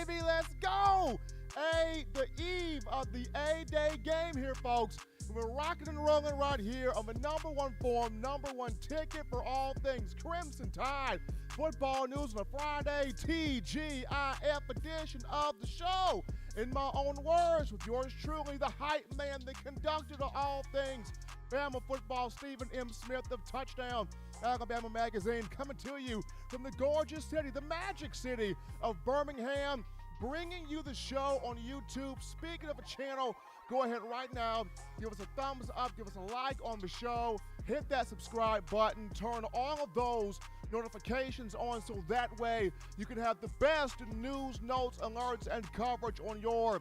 baby. Let's go. The eve of the A-Day game here, folks. We're rocking and rolling right here on the number one form, number one ticket for all things Crimson Tide football news on a Friday TGIF edition of the show. In my own words, with yours truly, the hype man, the conductor of all things Bama football, Stephen M. Smith of Touchdown Alabama Magazine, coming to you from the gorgeous city, the magic city of Birmingham, bringing you the show on YouTube. Speaking of a channel, go ahead right now, give us a thumbs up, give us a like on the show, hit that subscribe button, turn all of those notifications on so that way you can have the best news, notes, alerts, and coverage on your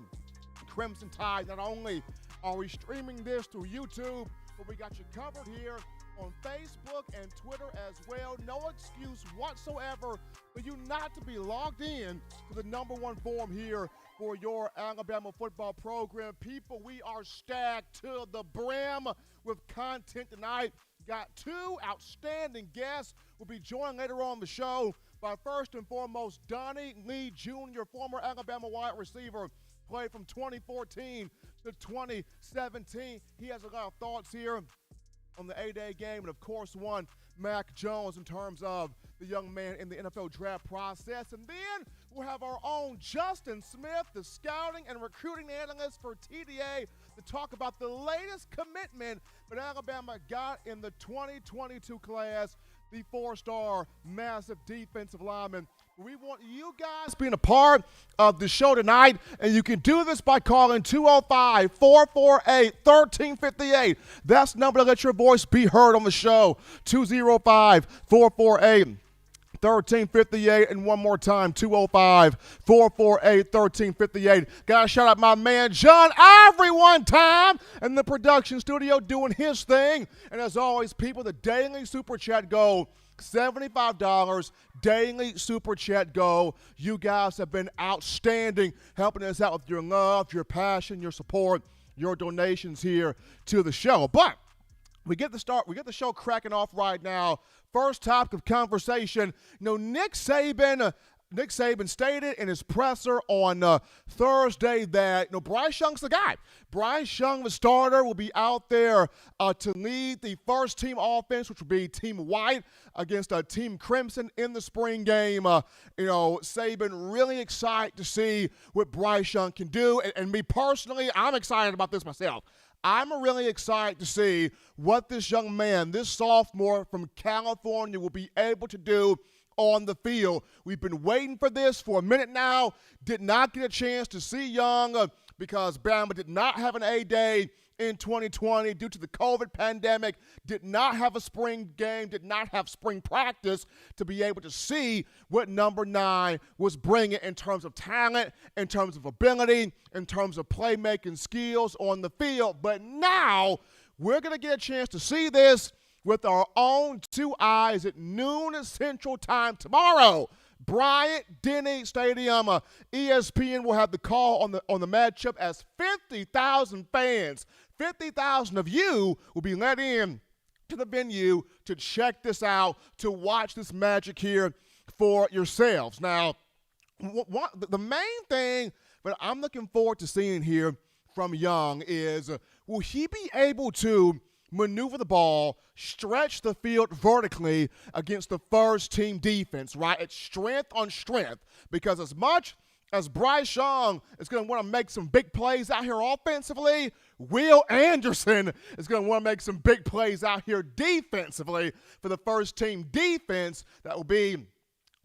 Crimson Tide. Not only are we streaming this through YouTube, but we got you covered here on Facebook and Twitter as well. No excuse whatsoever for you not to be logged in to the number one forum here for your Alabama football program. People, we are stacked to the brim with content tonight. Got two outstanding guests. We'll be joined later on the show by first and foremost Donnie Lee Jr., former Alabama wide receiver, played from 2014 to 2017. He has a lot of thoughts here on the A-Day game, and of course one Mac Jones in terms of the young man in the NFL draft process. And then we'll have our own Justin Smith, the scouting and recruiting analyst for TDA, to talk about the latest commitment that Alabama got in the 2022 class, the four-star massive defensive lineman. We want you guys being a part of the show tonight, and you can do this by calling 205-448-1358. That's the number to let your voice be heard on the show, 205-448-1358. And one more time, 205-448-1358. Gotta shout out my man John Ivory one time in the production studio doing his thing. And as always, people, the daily super chat goal, $75 daily super chat goal. You guys have been outstanding, helping us out with your love, your passion, your support, your donations here to the show. But we get the show cracking off right now. First topic of conversation, Nick Saban stated in his presser on Thursday that Bryce Young's the guy. Bryce Young, the starter, will be out there to lead the first team offense, which will be Team White against Team Crimson in the spring game. Saban really excited to see what Bryce Young can do. And me personally, I'm excited about this myself. I'm really excited to see what this young man, this sophomore from California, will be able to do on the field. We've been waiting for this for a minute now. Did not get a chance to see Young because Bama did not have an A-Day in 2020 due to the COVID pandemic, did not have a spring game, did not have spring practice to be able to see what number 9 was bringing in terms of talent, in terms of ability, in terms of playmaking skills on the field. But now we're going to get a chance to see this with our own two eyes at noon Central Time tomorrow. Bryant-Denny Stadium. ESPN will have the call on the matchup as 50,000 fans, 50,000 of you will be let in to the venue to check this out, to watch this magic here for yourselves. Now, the main thing that I'm looking forward to seeing here from Young is, will he be able to maneuver the ball, stretch the field vertically against the first team defense, right? It's strength on strength, because as much as Bryce Young is going to want to make some big plays out here offensively, Will Anderson is going to want to make some big plays out here defensively for the first team defense that will be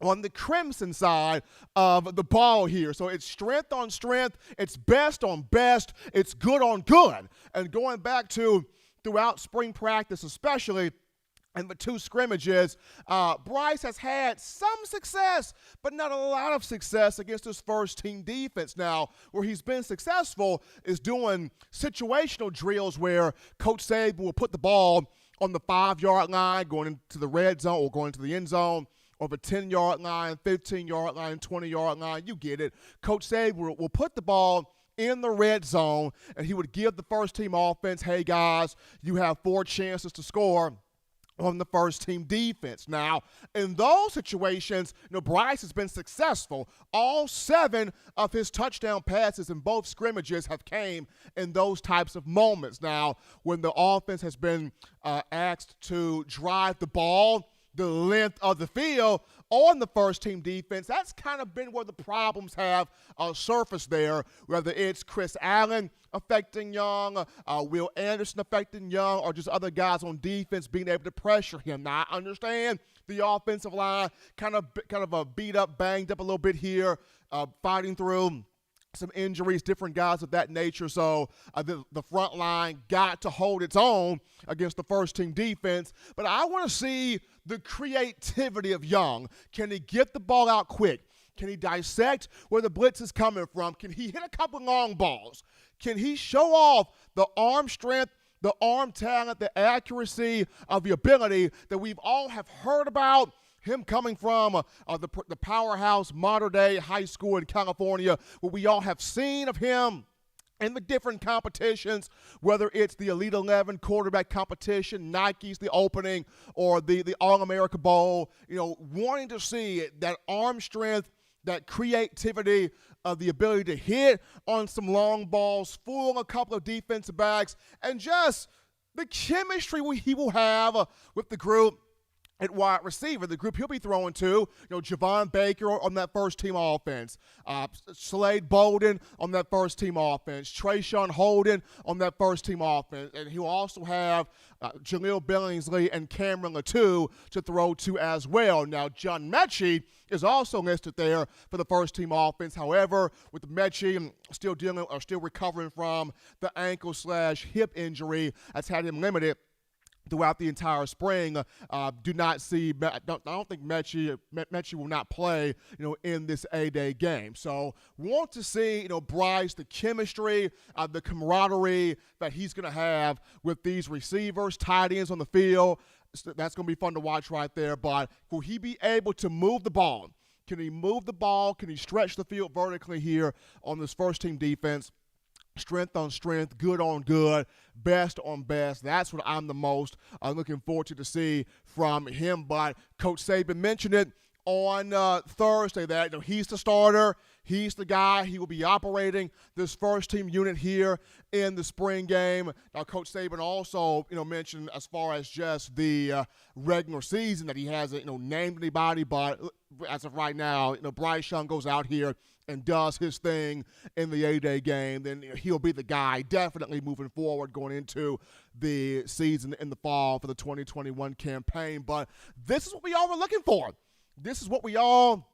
on the Crimson side of the ball here. So it's strength on strength, it's best on best, it's good on good. And going back to throughout spring practice, especially in the two scrimmages, Bryce has had some success, but not a lot of success against his first-team defense. Now, where he's been successful is doing situational drills where Coach Saban will put the ball on the 5-yard line, going into the red zone or going into the end zone, or the 10-yard line, 15-yard line, 20-yard line. You get it. Coach Saban will put the ball in the red zone, and he would give the first team offense, hey guys, you have 4 chances to score on the first-team defense. Now, in those situations, Bryce has been successful. All 7 of his touchdown passes in both scrimmages have came in those types of moments. Now, when the offense has been asked to drive the ball the length of the field on the first-team defense, that's kind of been where the problems have surfaced there, whether it's Chris Allen affecting Young, Will Anderson affecting Young, or just other guys on defense being able to pressure him. Now, I understand the offensive line kind of a beat up, banged up a little bit here, fighting through some injuries, different guys of that nature. So the front line got to hold its own against the first-team defense. But I want to see the creativity of Young. Can he get the ball out quick? Can he dissect where the blitz is coming from? Can he hit a couple long balls? Can he show off the arm strength, the arm talent, the accuracy of the ability that we've all have heard about? Him coming from the powerhouse modern-day high school in California, what we all have seen of him in the different competitions, whether it's the Elite 11 quarterback competition, Nike's the opening, or the All-America Bowl, wanting to see that arm strength, that creativity of the ability to hit on some long balls, fool a couple of defensive backs, and just the chemistry he will have with the group at wide receiver, the group he'll be throwing to, Javon Baker on that first-team offense, Slade Bolden on that first-team offense, Trayshawn Holden on that first-team offense, and he'll also have Jaleel Billingsley and Cameron Latou to throw to as well. Now, John Mechie is also listed there for the first-team offense. However, with Mechie still recovering from the ankle/hip injury that's had him limited throughout the entire spring, I don't think Mechie will not play, in this A-Day game. So want to see, Bryce, the chemistry, the camaraderie that he's going to have with these receivers, tight ends on the field. That's going to be fun to watch right there. But will he be able to move the ball? Can he move the ball? Can he stretch the field vertically here on this first-team defense? Strength on strength, good on good, best on best. That's what I'm the most looking forward to see from him. But Coach Saban mentioned it on Thursday that he's the starter. He's the guy. He will be operating this first-team unit here in the spring game. Now, Coach Saban also, mentioned as far as just the regular season that he hasn't, named anybody. But as of right now, Bryce Young goes out here and does his thing in the A-Day game, then he'll be the guy definitely moving forward going into the season in the fall for the 2021 campaign. But this is what we all were looking for. This is what we all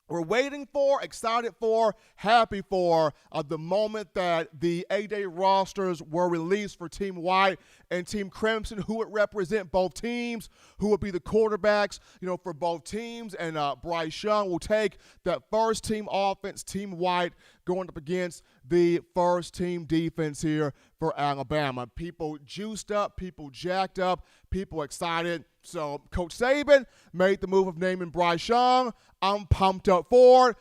were waiting for, excited for, happy for, the moment that the A-Day rosters were released for Team White and Team Crimson, who would represent both teams, who would be the quarterbacks, for both teams. And Bryce Young will take that first-team offense, Team White, going up against the first-team defense here for Alabama. People juiced up, people jacked up, people excited. So Coach Saban made the move of naming Bryce Young. I'm pumped up for it.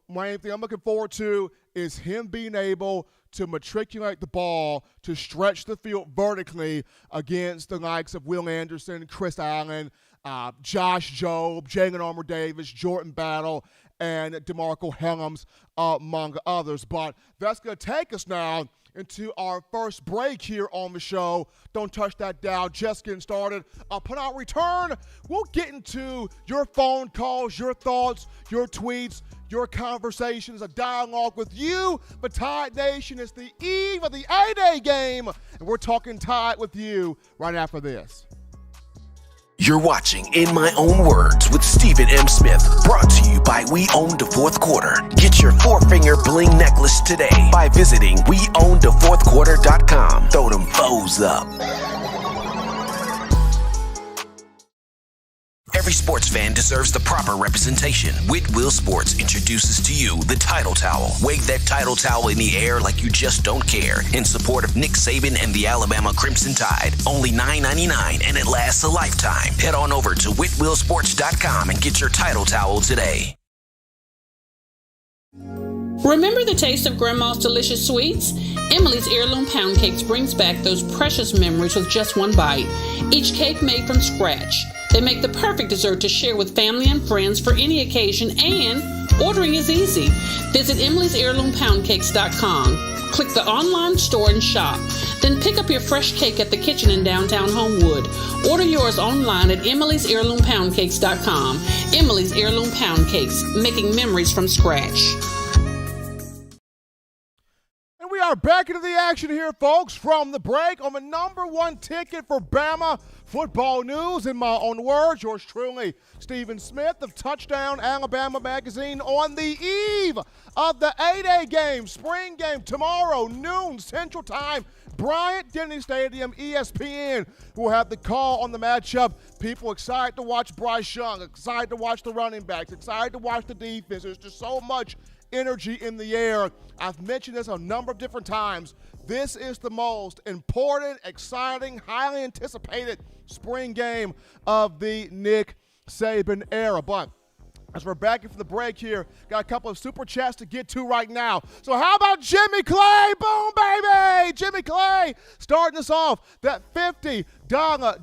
One thing I'm looking forward to is him being able to matriculate the ball, to stretch the field vertically against the likes of Will Anderson, Chris Allen, Josh Jobe, Jalen Armour-Davis, Jordan Battle, and DeMarco Helms, among others. But that's going to take us now into our first break here on the show. Don't touch that dial, just getting started. Upon our return, we'll get into your phone calls, your thoughts, your tweets, your conversations, a dialogue with you. But Tide Nation, is the eve of the A-Day game, and we're talking Tide with you right after this. You're watching In My Own Words with Stephen M. Smith, brought to you by We Own the Fourth Quarter. Get your four-finger bling necklace today by visiting weownthefourthquarter.com. Throw them foes up. Every sports fan deserves the proper representation. Whitwell Sports introduces to you the Title Towel. Wave that Title Towel in the air like you just don't care in support of Nick Saban and the Alabama Crimson Tide. Only $9.99 and it lasts a lifetime. Head on over to whitwellsports.com and get your Title Towel today. Remember the taste of Grandma's delicious sweets? Emily's Heirloom Pound Cakes brings back those precious memories with just one bite. Each cake made from scratch. They make the perfect dessert to share with family and friends for any occasion, and ordering is easy. Visit Emily'sHeirloomPoundCakes.com. Click the online store and shop. Then pick up your fresh cake at the kitchen in downtown Homewood. Order yours online at Emily'sHeirloomPoundCakes.com. Emily's Heirloom Pound Cakes, making memories from scratch. We are back into the action here, folks, from the break on the number one ticket for Bama football news. In my own words, yours truly, Stephen Smith of Touchdown Alabama Magazine, on the eve of the 8A game, spring game, tomorrow, noon Central Time, Bryant-Denny Stadium, ESPN will have the call on the matchup. People excited to watch Bryce Young, excited to watch the running backs, excited to watch the defense. There's just so much energy in the air. I've mentioned this a number of different times. This is the most important, exciting, highly anticipated spring game of the Nick Saban era. But as we're back from the break here, got a couple of super chats to get to right now. So how about Jimmy Clay? Boom, baby! Jimmy Clay starting us off. That $50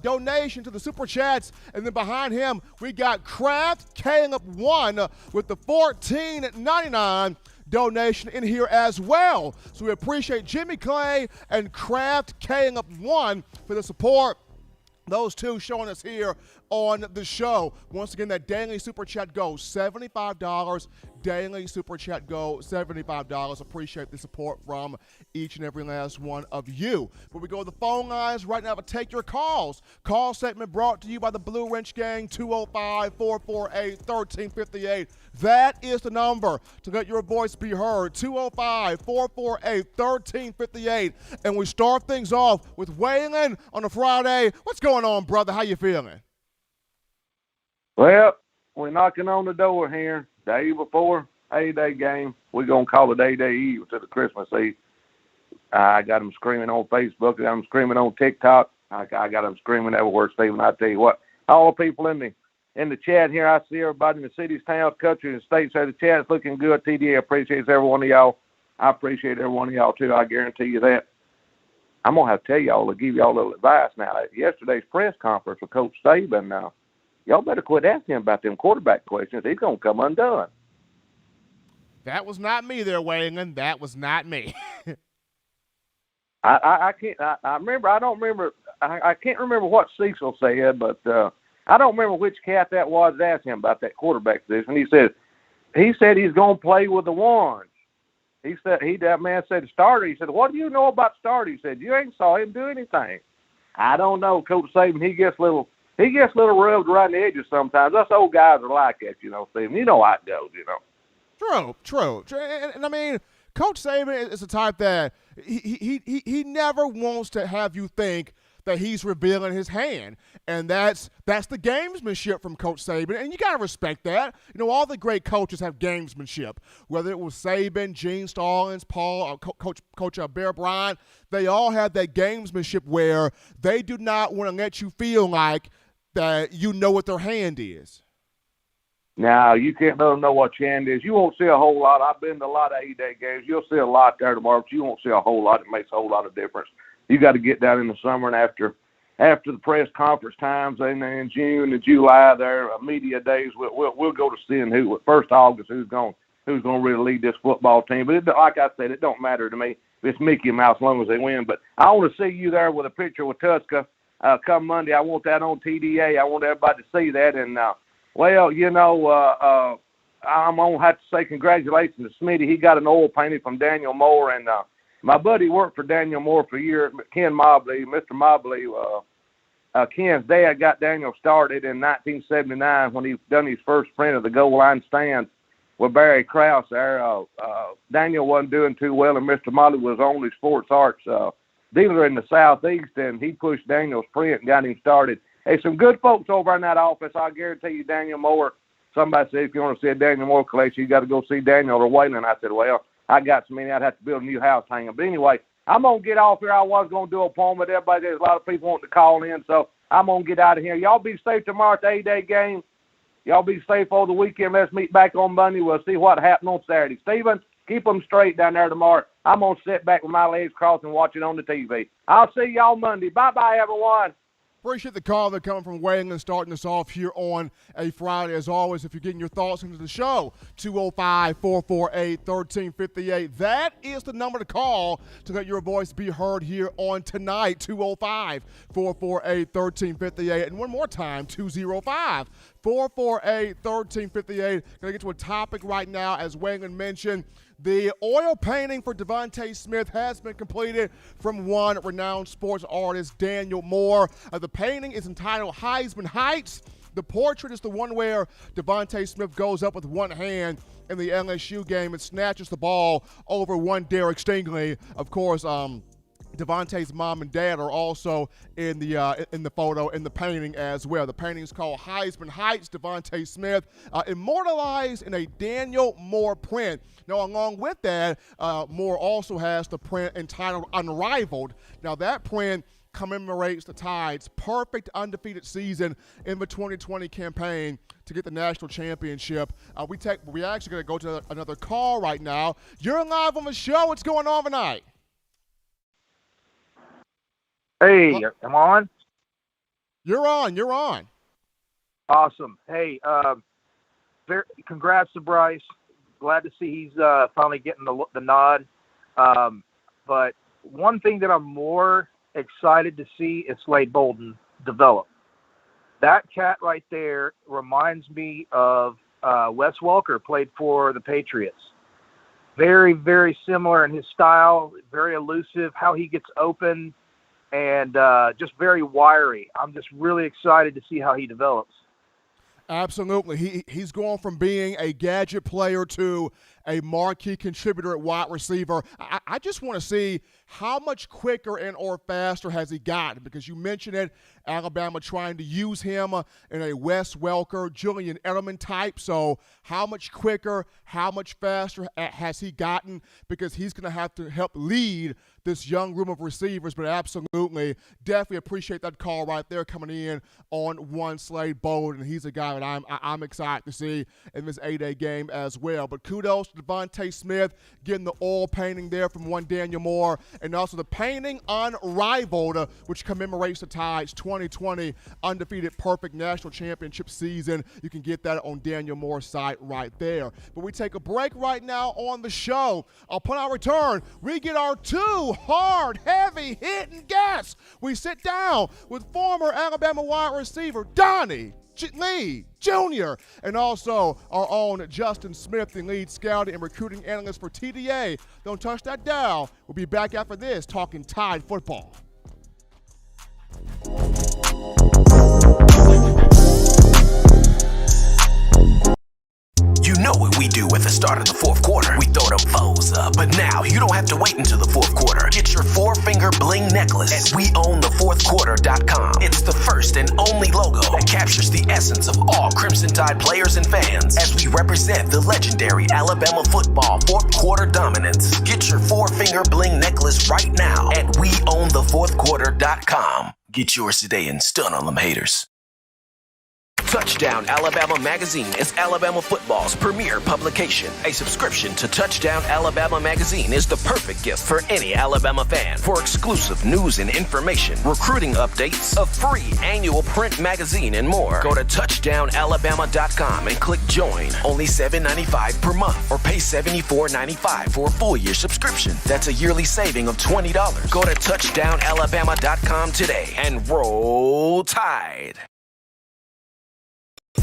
donation to the super chats. And then behind him, we got Kraft Caleb 1 with the $14.99 donation in here as well. So we appreciate Jimmy Clay and Kraft Caleb 1 for the support. Those two showing us here on the show. Once again, that daily super chat goes $75. Daily super chat goes $75. Appreciate the support from each and every last one of you. But we go to the phone lines right now to take your calls. Call segment brought to you by the Blue Wrench Gang, 205-448-1358. That is the number to let your voice be heard, 205-448-1358. And we start things off with Waylon on a Friday. What's going on, brother? How you feeling? Well, we're knocking on the door here. Day before A-Day game, we're going to call it A-Day Eve to the Christmas Eve. I got them screaming on Facebook. I got them screaming on TikTok. I got them screaming everywhere, Stephen. I tell you what, all the people in the chat here, I see everybody in the cities, towns, country, and states say the chat's looking good. TDA appreciates every one of y'all. I appreciate every one of y'all, too. I guarantee you that. I'm going to have to tell y'all to give y'all a little advice now. At yesterday's press conference with Coach Saban, y'all better quit asking him about them quarterback questions. He's going to come undone. That was not me there, Waylon. That was not me. I can't. I can't remember what Cecil said, but I don't remember which cat that was that asked him about that quarterback position. He said he's going to play with the ones. That man said starter. He said, "What do you know about starter?" He said, "You ain't saw him do anything." I don't know, Coach Saban. He gets a little rubbed around the edges sometimes. Us old guys are like that, Stephen. You know how it goes, True. And I mean, Coach Saban is the type that he never wants to have you think that he's revealing his hand. And that's the gamesmanship from Coach Saban. And you got to respect that. All the great coaches have gamesmanship. Whether it was Saban, Gene Stallings, Paul, Coach Bear Bryant, they all have that gamesmanship where they do not want to let you feel like that you know what their hand is. Now, you can't let them know what your hand is. You won't see a whole lot. I've been to a lot of A-Day games. You'll see a lot there tomorrow, but you won't see a whole lot. It makes a whole lot of difference. You got to get down in the summer and after the press conference times and in June and July there, media days, we'll go to seeing who, 1st August, who's going to really lead this football team. But like I said, it don't matter to me if it's Mickey Mouse as long as they win. But I want to see you there with a picture with Tuska come Monday. I want that on TDA. I want everybody to see that. And, I'm going to have to say congratulations to Smitty. He got an oil painting from Daniel Moore. And my buddy worked for Daniel Moore for a year, Ken Mobley. Mr. Mobley, Ken's dad got Daniel started in 1979 when he done his first print of the goal line stands with Barry Krause there. Daniel wasn't doing too well, and Mr. Mobley was only sports arts dealer in the Southeast, and he pushed Daniel's print and got him started. Hey, some good folks over in that office. I guarantee you, Daniel Moore. Somebody said if you want to see a Daniel Moore collection, you got to go see Daniel or Waylon. I said, well, I got so many, I'd have to build a new house hanging. But anyway, I'm going to get off here. I was going to do a poem, but everybody, there's a lot of people wanting to call in, so I'm going to get out of here. Y'all be safe tomorrow at the A-Day game. Y'all be safe over the weekend. Let's meet back on Monday. We'll see what happened on Saturday. Stephen, Keep them straight down there tomorrow. I'm going to sit back with my legs crossed and watch it on the TV. I'll see y'all Monday. Bye-bye, everyone. Appreciate the call that coming from Wayne and starting us off here on a Friday. As always, if you're getting your thoughts into the show, 205-448-1358. That is the number to call to let your voice be heard here on tonight, 205-448-1358. And one more time, 205-448-1358. Going to get to a topic right now, as Wayne mentioned. The oil painting for Devontae Smith has been completed from one renowned sports artist, Daniel Moore. The painting is entitled Heisman Heights. The portrait is the one where Devontae Smith goes up with one hand in the LSU game and snatches the ball over one Derek Stingley. Of course, Devontae's mom and dad are also in the photo, in the painting as well. The painting is called Heisman Heights, Devontae Smith, immortalized in a Daniel Moore print. Now, along with that, Moore also has the print entitled Unrivaled. Now, that print commemorates the Tide's perfect undefeated season in the 2020 campaign to get the national championship. We actually going to go to another call right now. You're live on the show. What's going on tonight? Hey, am I on? You're on. Awesome. Hey, congrats to Bryce. Glad to see he's finally getting the nod. But one thing that I'm more excited to see is Slade Bolden develop. That cat right there reminds me of Wes Welker, played for the Patriots. Very, very similar in his style, very elusive, how he gets open, and just very wiry. I'm just really excited to see how he develops. Absolutely. He's going from being a gadget player to a marquee contributor at wide receiver. I just want to see how much quicker and or faster has he gotten, because you mentioned it, Alabama trying to use him in a Wes Welker, Julian Edelman type. So how much quicker, how much faster has he gotten? Because he's going to have to help lead this young room of receivers. But absolutely, definitely appreciate that call right there coming in on one Slade Bolden. He's a guy that I'm excited to see in this 8-day game as well. But kudos to Devontae Smith getting the oil painting there from one Daniel Moore, and also the painting Unrivaled, which commemorates the Tide's 2020 undefeated perfect national championship season. You can get that on Daniel Moore's site right there. But we take a break right now on the show. Upon our return, we get our two hard, heavy-hitting guests. We sit down with former Alabama wide receiver Donnie Lee Jr. and also our own Justin Smith, the lead scouting and recruiting analyst for TDA. Don't touch that dial. We'll be back after this talking Tide football. You know what we do at the start of the fourth quarter. We throw them foes up. But now you don't have to wait until the fourth quarter. Get your 4-finger bling necklace at WeOwnTheFourthQuarter.com. It's the first and only logo that captures the essence of all Crimson Tide players and fans as we represent the legendary Alabama football fourth quarter dominance. Get your 4-finger bling necklace right now at WeOwnTheFourthQuarter.com. Get yours today and stun on them haters. Touchdown Alabama Magazine is Alabama football's premier publication. A subscription to Touchdown Alabama Magazine is the perfect gift for any Alabama fan. For exclusive news and information, recruiting updates, a free annual print magazine, and more, go to touchdownalabama.com and click join. Only $7.95 per month, or pay $74.95 for a full year subscription. That's a yearly saving of $20. Go to touchdownalabama.com today and roll Tide.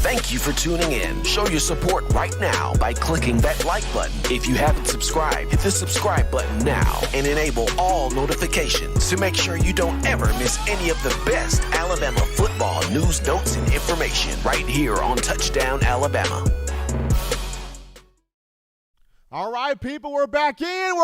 Thank you for tuning in. Show your support right now by clicking that like button. If you haven't subscribed, hit the subscribe button now and enable all notifications to make sure you don't ever miss any of the best Alabama football news, notes, and information right here on Touchdown Alabama. All right, people, we're back in. We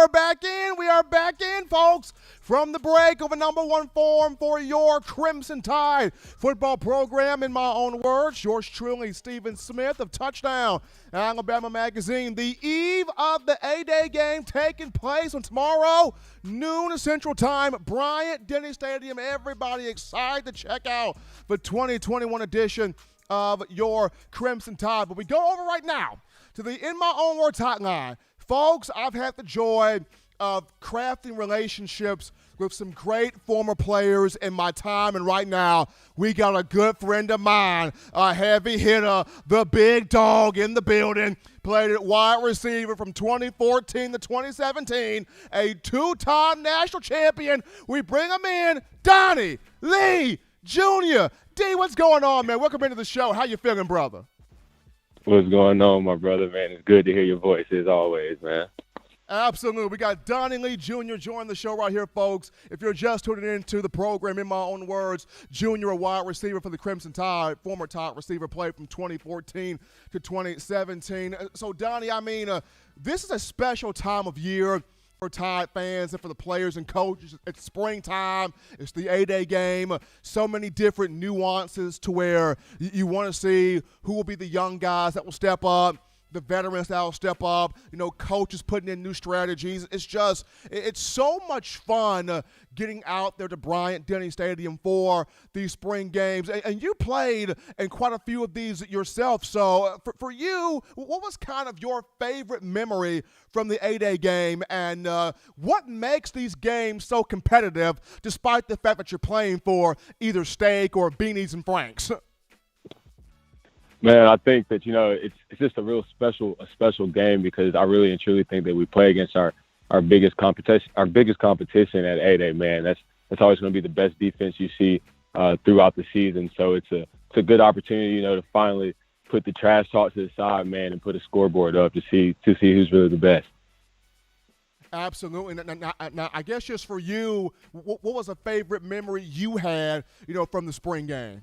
are back in, folks. From the break of a number one forum for your Crimson Tide football program, in my own words, yours truly, Stephen Smith of Touchdown Alabama Magazine. The eve of the A-Day game taking place on tomorrow, noon Central Time, Bryant-Denny Stadium. Everybody excited to check out the 2021 edition of your Crimson Tide. But we go over right now to the In My Own Words hotline, Folks, I've had the joy of crafting relationships with some great former players in my time, and right now we got a good friend of mine, a heavy hitter, the big dog in the building, played at wide receiver from 2014 to 2017, a two-time national champion. We bring him in, Donnie Lee Jr. D, what's going on, man? Welcome into the show. How you feeling, brother? What's going on, my brother, man? It's good to hear your voice as always, man. Absolutely. We got Donnie Lee Jr. joining the show right here, folks. If you're just tuning into the program, in my own words, Junior, a wide receiver for the Crimson Tide, former Tide receiver, played from 2014 to 2017. So, Donnie, this is a special time of year for Tide fans and for the players and coaches. It's springtime. It's the A-Day game. So many different nuances to where you want to see who will be the young guys that will step up, the veterans that will step up, coaches putting in new strategies. It's so much fun getting out there to Bryant-Denny Stadium for these spring games. And you played in quite a few of these yourself. So for you, what was kind of your favorite memory from the A-Day game? And what makes these games so competitive despite the fact that you're playing for either steak or beanies and franks? Man, I think that, it's just a real special game because I really and truly think that we play against our biggest competition at A-Day, man. That's always going to be the best defense you see throughout the season. So it's a good opportunity, to finally put the trash talk to the side, man, and put a scoreboard up to see who's really the best. Absolutely. Now, I guess just for you, what was a favorite memory you had, from the spring game?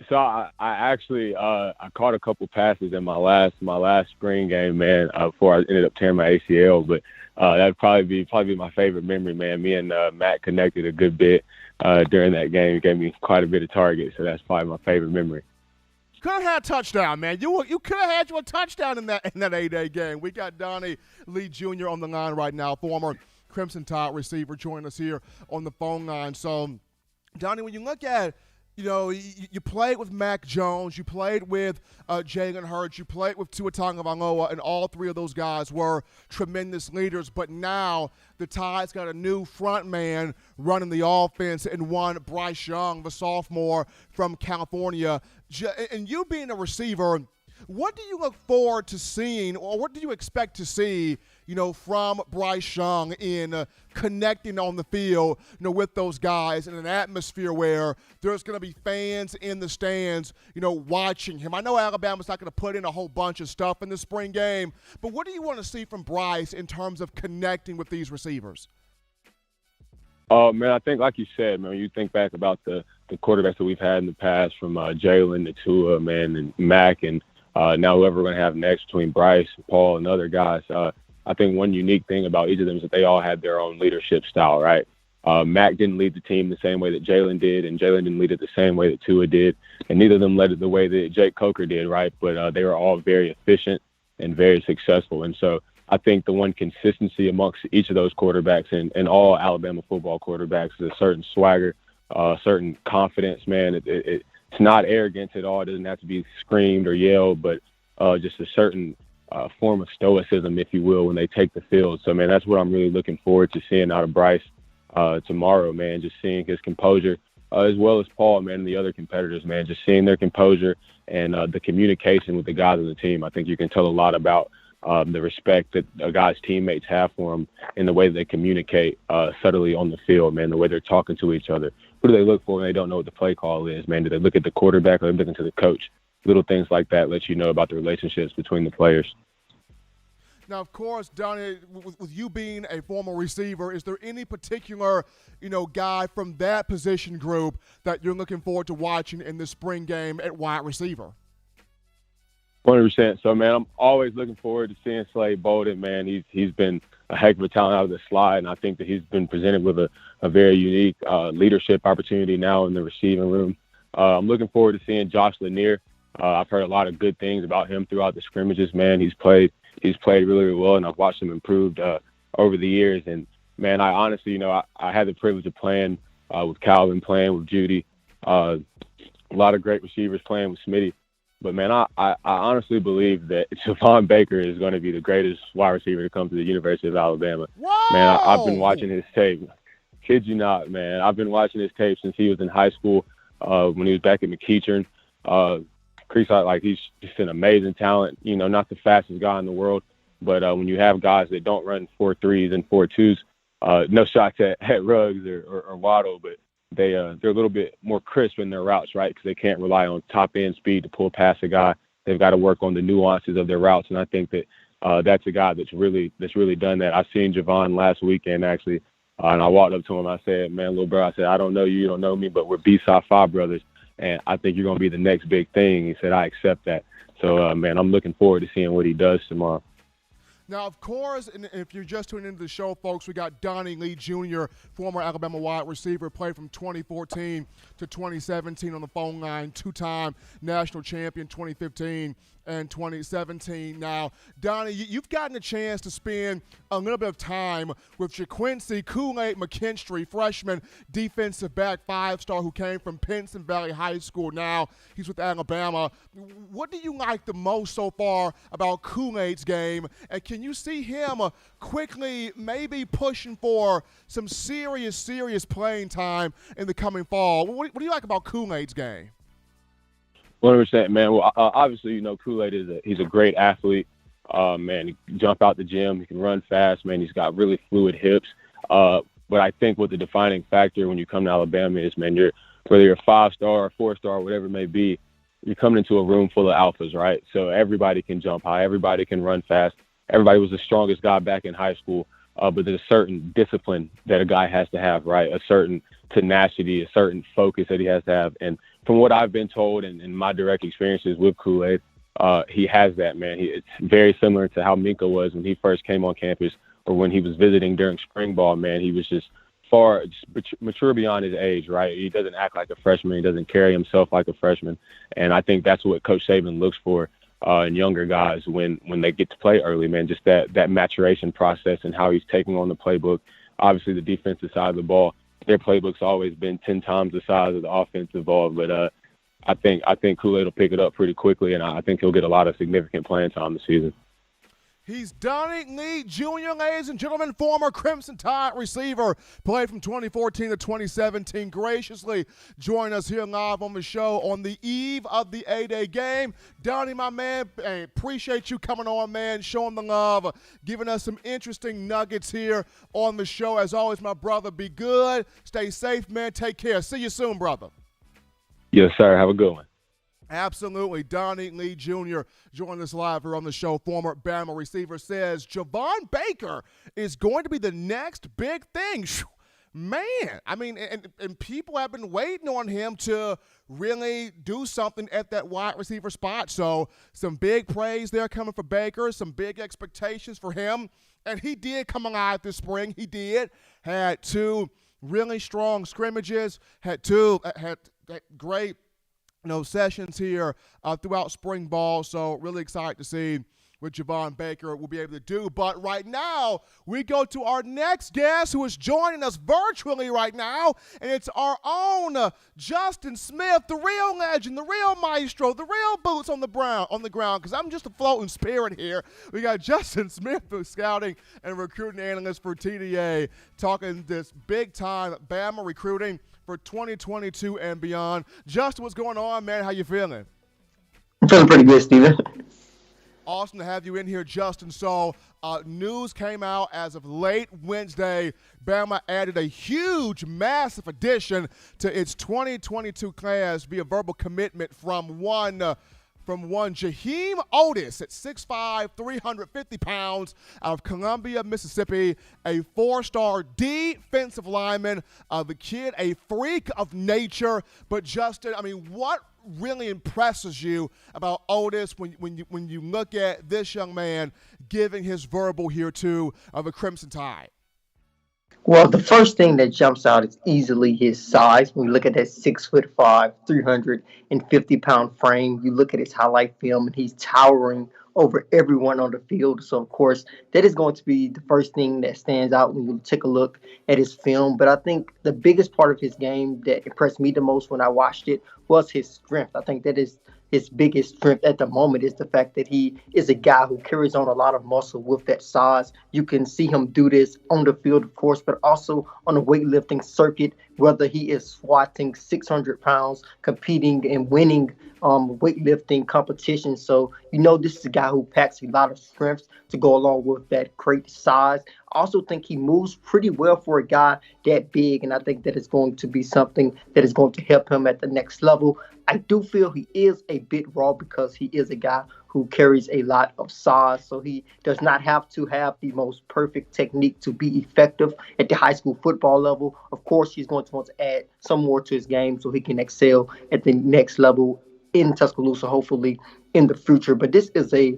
So I actually I caught a couple passes in my last spring game, man, before I ended up tearing my ACL. But that'd probably be my favorite memory, man. Me and Matt connected a good bit during that game. It gave me quite a bit of targets, so that's probably my favorite memory. Could have had a touchdown, man. You could have had a touchdown in that A-Day game. We got Donnie Lee Jr. on the line right now, former Crimson Tide receiver, joining us here on the phone line. So, Donnie, when you look at you played with Mac Jones, you played with Jalen Hurts, you played with Tua Tagovailoa, and all three of those guys were tremendous leaders. But now the Tide's got a new front man running the offense in one Bryce Young, the sophomore from California. And you being a receiver, what do you look forward to seeing, or what do you expect to see, from Bryce Young in connecting on the field, with those guys in an atmosphere where there's going to be fans in the stands, watching him? I know Alabama's not going to put in a whole bunch of stuff in the spring game, but what do you want to see from Bryce in terms of connecting with these receivers? Man, I think, like you said, man, when you think back about the quarterbacks that we've had in the past, from Jalen to Tua, man, and Mac, and now whoever we're going to have next between Bryce, Paul, and other guys, I think one unique thing about each of them is that they all had their own leadership style, right? Mac didn't lead the team the same way that Jalen did, and Jalen didn't lead it the same way that Tua did, and neither of them led it the way that Jake Coker did, right? But they were all very efficient and very successful. And so I think the one consistency amongst each of those quarterbacks and all Alabama football quarterbacks is a certain swagger, certain confidence, man. It's not arrogance at all. It doesn't have to be screamed or yelled, but just a certain form of stoicism, if you will, when they take the field. So, man, that's what I'm really looking forward to seeing out of Bryce tomorrow, man, just seeing his composure, as well as Paul, man, and the other competitors, man, just seeing their composure and the communication with the guys on the team. I think you can tell a lot about the respect that a guy's teammates have for him in the way that they communicate subtly on the field, man, the way they're talking to each other. Who do they look for when they don't know what the play call is, man? Do they look at the quarterback or are they looking to the coach? Little things like that let you know about the relationships between the players. Now, of course, Donnie, with you being a former receiver, is there any particular, guy from that position group that you're looking forward to watching in this spring game at wide receiver? 100%. So, man, I'm always looking forward to seeing Slade Bolden, man. He's been a heck of a talent out of the slide, and I think that he's been presented with a very unique leadership opportunity now in the receiving room. I'm looking forward to seeing Josh Lanier. I've heard a lot of good things about him throughout the scrimmages, man. He's played really, really well, and I've watched him improve over the years. And, man, I honestly, I had the privilege of playing with Calvin, playing with Judy, a lot of great receivers playing with Smitty. But, man, I honestly believe that Javon Baker is going to be the greatest wide receiver to come to the University of Alabama. Whoa! Man, I've been watching his tape. Kid you not, man. I've been watching his tape since he was in high school, when he was back at McEachern. Creekside, like, he's just an amazing talent. You know, not the fastest guy in the world, but when you have guys that don't run 4.3s and 4.2s, no shots at Ruggs or Waddle, but they're a little bit more crisp in their routes, right? Because they can't rely on top end speed to pull past a guy. They've got to work on the nuances of their routes, and I think that that's a guy that's really done that. I seen Javon last weekend actually, and I walked up to him. I said, "Man, little bro," I said, "I don't know you, you don't know me, but we're B-Side 5 brothers, and I think you're gonna be the next big thing." He said, "I accept that." So, man, I'm looking forward to seeing what he does tomorrow. Now, of course, and if you're just tuning into the show, folks, we got Donnie Lee Jr., former Alabama wide receiver, played from 2014 to 2017 on the phone line, two-time national champion 2015 and 2017. Now, Donnie, you've gotten a chance to spend a little bit of time with Jaquincy Kool-Aid McKinstry, freshman defensive back, five-star who came from Pinson Valley High School. Now he's with Alabama. What do you like the most so far about Kool-Aid's game, and can you see him quickly maybe pushing for some serious playing time in the coming fall? What do you like about Kool-Aid's game? 100%, man. Well, obviously, you know, Kool-Aid he's a great athlete. Man, he can jump out the gym. He can run fast, man. He's got really fluid hips. But I think what the defining factor when you come to Alabama is, man, whether you're a 5-star or 4-star, whatever it may be, you're coming into a room full of alphas, right? So everybody can jump high. Everybody can run fast. Everybody was the strongest guy back in high school. But there's a certain discipline that a guy has to have, right? A certain tenacity, a certain focus that he has to have. And from what I've been told and my direct experiences with Kool-Aid, he has that, man. It's very similar to how Minka was when he first came on campus or when he was visiting during spring ball, man. He was just mature beyond his age, right? He doesn't act like a freshman. He doesn't carry himself like a freshman. And I think that's what Coach Saban looks for in younger guys when they get to play early, man, just that maturation process and how he's taking on the playbook. Obviously, the defensive side of the ball, their playbook's always been 10 times the size of the offensive ball. But I think Kool-Aid will pick it up pretty quickly, and I think he'll get a lot of significant playing time this season. He's Donnie Lee Jr., ladies and gentlemen, former Crimson Tide receiver, played from 2014 to 2017. Graciously join us here live on the show on the eve of the A-Day game. Donnie, my man, hey, appreciate you coming on, man, showing the love, giving us some interesting nuggets here on the show. As always, my brother, be good, stay safe, man, take care. See you soon, brother. Yes, sir. Have a good one. Absolutely. Donnie Lee Jr. joining us live here on the show. Former Bama receiver says Javon Baker is going to be the next big thing. Man, I mean, and people have been waiting on him to really do something at that wide receiver spot. So some big praise there coming for Baker, some big expectations for him. And he did come alive this spring. He did. Had two really strong scrimmages, had great sessions here throughout spring ball. So really excited to see what Javon Baker will be able to do. But right now, we go to our next guest who is joining us virtually right now, and it's our own Justin Smith, the real legend, the real maestro, the real boots on the ground, because I'm just a floating spirit here. We got Justin Smith, the scouting and recruiting analyst for TDA, talking this big-time Bama recruiting for 2022 and beyond. Justin, what's going on, man? How you feeling? I'm feeling pretty good, Steven. Awesome to have you in here, Justin. So news came out as of late Wednesday. Bama added a huge, massive addition to its 2022 class via verbal commitment from one Jaheim Otis at 6'5", 350 pounds out of Columbia, Mississippi, a 4-star defensive lineman. The kid, a freak of nature. But Justin, I mean, what really impresses you about Otis when you look at this young man giving his verbal here to the Crimson Tide? Well, the first thing that jumps out is easily his size. When you look at that 6'5", 350-pound frame, you look at his highlight film, and he's towering over everyone on the field. So, of course, that is going to be the first thing that stands out when you take a look at his film. But I think the biggest part of his game that impressed me the most when I watched it was his strength. I think that is his biggest strength at the moment is the fact that he is a guy who carries on a lot of muscle with that size. You can see him do this on the field, of course, but also on the weightlifting circuit, whether he is squatting 600 pounds, competing and winning weightlifting competitions. So, this is a guy who packs a lot of strength to go along with that great size. I also think he moves pretty well for a guy that big, and I think that is going to be something that is going to help him at the next level. I do feel he is a bit raw because he is a guy who carries a lot of size, so he does not have to have the most perfect technique to be effective at the high school football level. Of course, he's going to want to add some more to his game so he can excel at the next level in Tuscaloosa, hopefully in the future. But this is a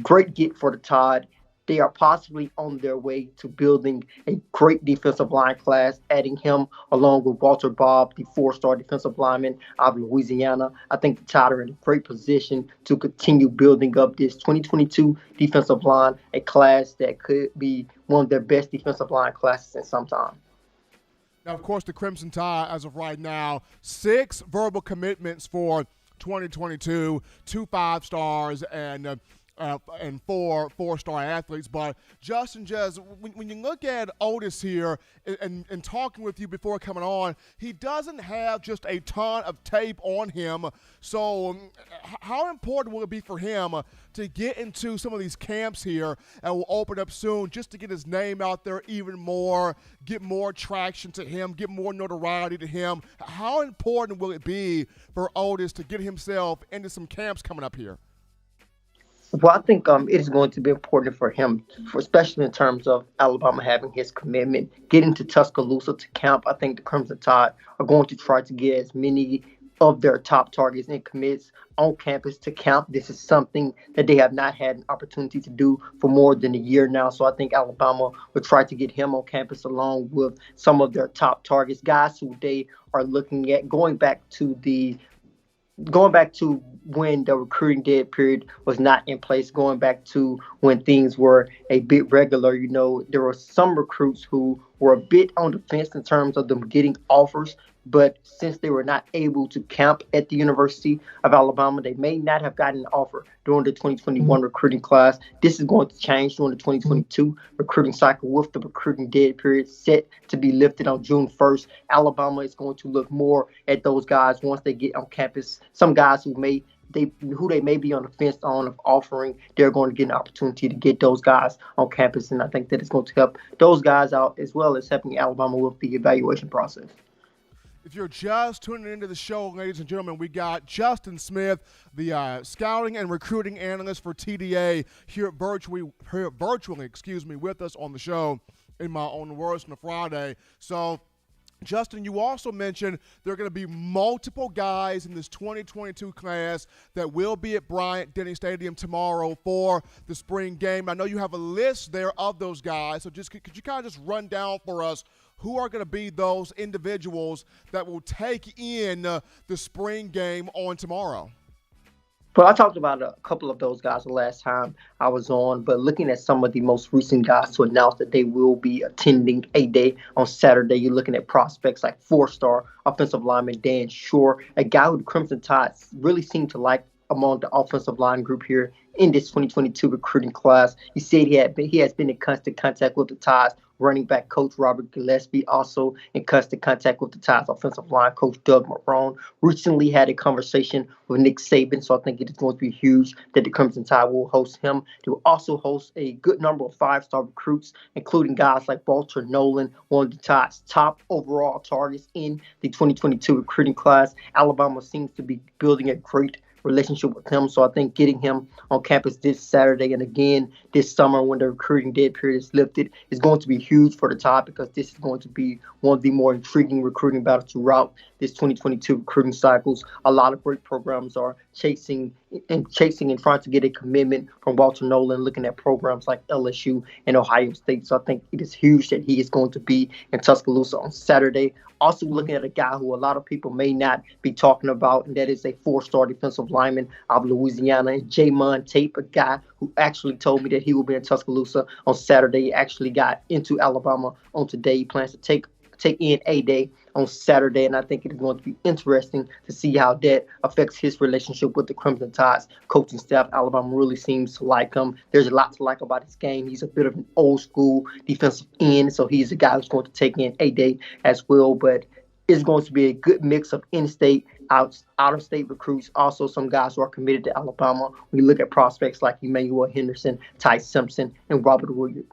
great get for the Tide. They are possibly on their way to building a great defensive line class, adding him along with Walter Bobb, the 4-star defensive lineman out of Louisiana. I think the Tide are in a great position to continue building up this 2022 defensive line, a class that could be one of their best defensive line classes in some time. Now, of course, the Crimson Tide, as of right now, 6 verbal commitments for 2022, 2 5-stars and 4 4-star athletes. But Justin, when you look at Otis here and talking with you before coming on, he doesn't have just a ton of tape on him. So how important will it be for him to get into some of these camps here that will open up soon, just to get his name out there even more, get more traction to him, get more notoriety to him? How important will it be for Otis to get himself into some camps coming up here? Well, I think it is going to be important for him, especially in terms of Alabama having his commitment, getting to Tuscaloosa to camp. I think the Crimson Tide are going to try to get as many of their top targets and commits on campus to camp. This is something that they have not had an opportunity to do for more than a year now. So I think Alabama will try to get him on campus along with some of their top targets, guys who they are looking at going back to when the recruiting dead period was not in place, going back to when things were a bit regular. There were some recruits who were a bit on the fence in terms of them getting offers, but since they were not able to camp at the University of Alabama, they may not have gotten an offer during the 2021 recruiting class. This is going to change during the 2022 recruiting cycle with the recruiting dead period set to be lifted on June 1st. Alabama is going to look more at those guys once they get on campus. Some guys who they may be on the fence on of offering, they're going to get an opportunity to get those guys on campus, and I think that it's going to help those guys out as well as helping Alabama with the evaluation process. If you're just tuning into the show, ladies and gentlemen, we got Justin Smith, the scouting and recruiting analyst for TDA here virtually with us on the show, in my own words, on a Friday. So, Justin, you also mentioned there are going to be multiple guys in this 2022 class that will be at Bryant-Denny Stadium tomorrow for the spring game. I know you have a list there of those guys, so could you kind of just run down for us who are going to be those individuals that will take in the spring game on tomorrow? Well, I talked about a couple of those guys the last time I was on, but looking at some of the most recent guys to announce that they will be attending a day on Saturday, you're looking at prospects like 4-star offensive lineman Dan Shore, a guy who the Crimson Tide really seem to like among the offensive line group here in this 2022 recruiting class. He said he has been in constant contact with the Tides running back coach Robert Gillespie, also in constant contact with the Tides offensive line coach Doug Marrone. Recently had a conversation with Nick Saban, so I think it is going to be huge that the Crimson Tide will host him. They will also host a good number of 5-star recruits, including guys like Walter Nolan, one of the Tide's top overall targets in the 2022 recruiting class. Alabama seems to be building a great relationship with him. So I think getting him on campus this Saturday and again this summer when the recruiting dead period is lifted is going to be huge for the Tide, because this is going to be one of the more intriguing recruiting battles throughout this 2022 recruiting cycles. A lot of great programs are chasing and trying to get a commitment from Walter Nolan, looking at programs like LSU and Ohio State. So I think it is huge that he is going to be in Tuscaloosa on Saturday. Also looking at a guy who a lot of people may not be talking about, and that is a 4-star defensive lineman out of Louisiana, and Jamon Tate, a guy who actually told me that he will be in Tuscaloosa on Saturday. He actually got into Alabama on today. He plans to take take in A-Day on Saturday, and I think it is going to be interesting to see how that affects his relationship with the Crimson Tide's coaching staff. Alabama really seems to like him. There's a lot to like about his game. He's a bit of an old school defensive end, so he's a guy who's going to take in A-Day as well, but it's going to be a good mix of in-state, out-of-state recruits, also some guys who are committed to Alabama. We look at prospects like Emmanuel Henderson, Ty Simpson, and Robert Williams.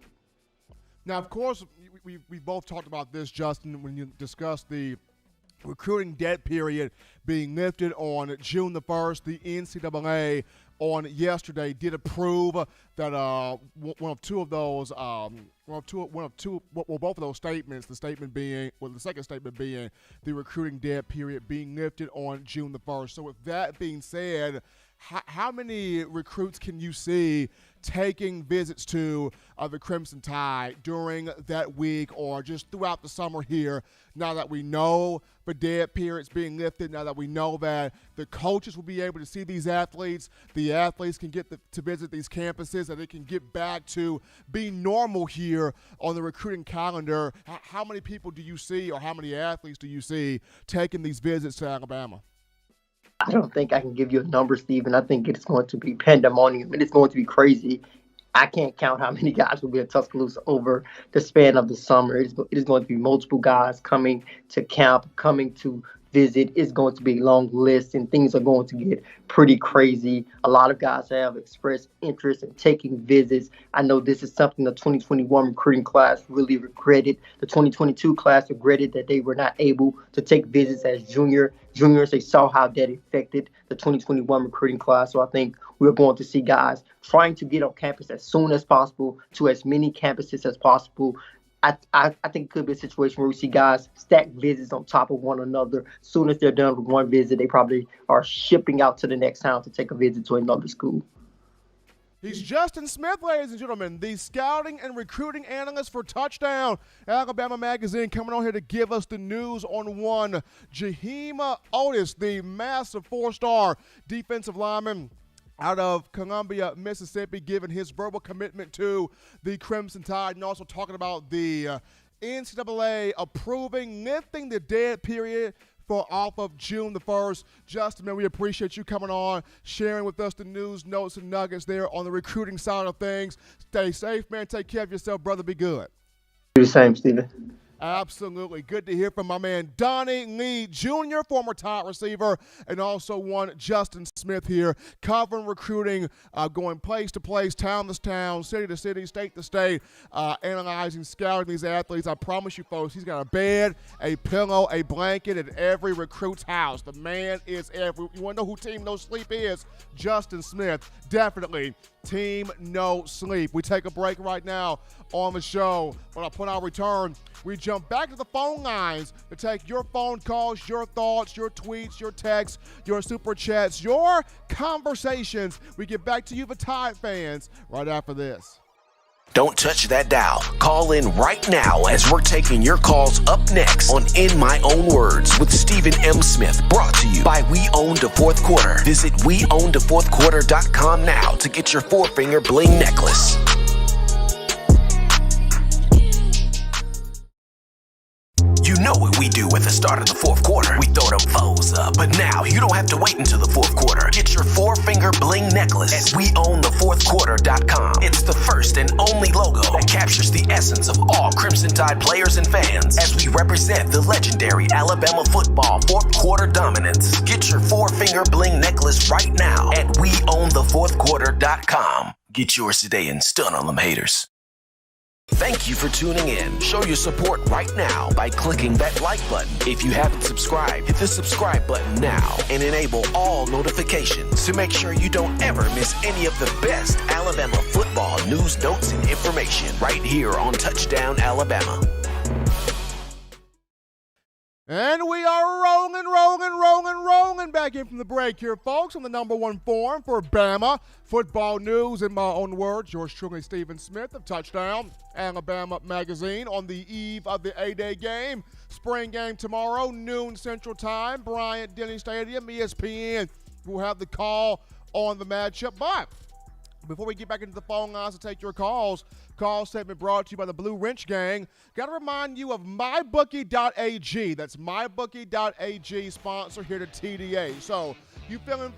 Now, of course, we both talked about this, Justin, when you discussed the recruiting debt period being lifted on June the 1st. The NCAA on yesterday did approve that one of two of those, both of those statements, the second statement being the recruiting debt period being lifted on June the 1st. So with that being said, how many recruits can you see taking visits to the Crimson Tide during that week or just throughout the summer here, now that we know the dead period's being lifted, now that we know that the coaches will be able to see these athletes, the athletes can get to visit these campuses, and they can get back to being normal here on the recruiting calendar? How many people do you see, or how many athletes do you see taking these visits to Alabama? I don't think I can give you a number, Stephen. I think it's going to be pandemonium, and it's going to be crazy. I can't count how many guys will be at Tuscaloosa over the span of the summer. It is going to be multiple guys coming to camp, coming to visit. It's going to be a long list, and things are going to get pretty crazy. A lot of guys have expressed interest in taking visits. I know this is something the 2021 recruiting class really regretted. The 2022 class regretted that they were not able to take visits as juniors. They saw how that affected the 2021 recruiting class. So I think we're going to see guys trying to get on campus as soon as possible to as many campuses as possible. I think it could be a situation where we see guys stack visits on top of one another. As soon as they're done with one visit, they probably are shipping out to the next town to take a visit to another school. He's Justin Smith, ladies and gentlemen, the scouting and recruiting analyst for Touchdown Alabama Magazine, coming on here to give us the news on one Jaheim Otis, the massive 4-star defensive lineman out of Columbia, Mississippi, giving his verbal commitment to the Crimson Tide, and also talking about the NCAA approving, lifting the dead period for off of June the 1st. Justin, man, we appreciate you coming on, sharing with us the news, notes, and nuggets there on the recruiting side of things. Stay safe, man. Take care of yourself, brother. Be good. Do the same, Stephen. Absolutely. Good to hear from my man Donnie Lee Jr., former Tide receiver, and also one Justin Smith here, covering recruiting, going place to place, town to town, city to city, state to state, analyzing, scouting these athletes. I promise you, folks, he's got a bed, a pillow, a blanket at every recruit's house. The man is every. You want to know who Team No Sleep is? Justin Smith. Definitely Team No Sleep. We take a break right now on the show. When upon our return, we jump back to the phone lines to take your phone calls, your thoughts, your tweets, your texts, your super chats, your conversations. We get back to you, the Tide fans, right after this. Don't touch that dial. Call in right now as we're taking your calls up next on In My Own Words with Stephen M. Smith. Brought to you by We Own the Fourth Quarter. Visit weownthefourthquarter.com now to get your 4-finger bling necklace. You know what we do at the start of the fourth quarter. We throw them foes up. But now you don't have to wait until the fourth quarter. Get your 4-finger bling necklace at weownthefourthquarter.com. It's the first and only logo that captures the essence of all Crimson Tide players and fans as we represent the legendary Alabama football fourth quarter dominance. Get your 4-finger bling necklace right now at weownthefourthquarter.com. Get yours today and stun on them haters. Thank you for tuning in. Show your support right now by clicking that like button. If you haven't subscribed, hit the subscribe button now and enable all notifications to make sure you don't ever miss any of the best Alabama football news, notes, and information right here on Touchdown Alabama. And we are rolling back in from the break here, folks, on the number one forum for Bama football news. In my own words, yours truly, Stephen Smith of Touchdown Alabama Magazine, on the eve of the A-Day game. Spring game tomorrow, noon Central Time, Bryant-Denny Stadium. ESPN will have the call on the matchup, but Before we get back into the phone lines to take your calls, call segment brought to you by the Blue Wrench Gang. Got to remind you of mybookie.ag. That's mybookie.ag, sponsor here to TDA. So you feeling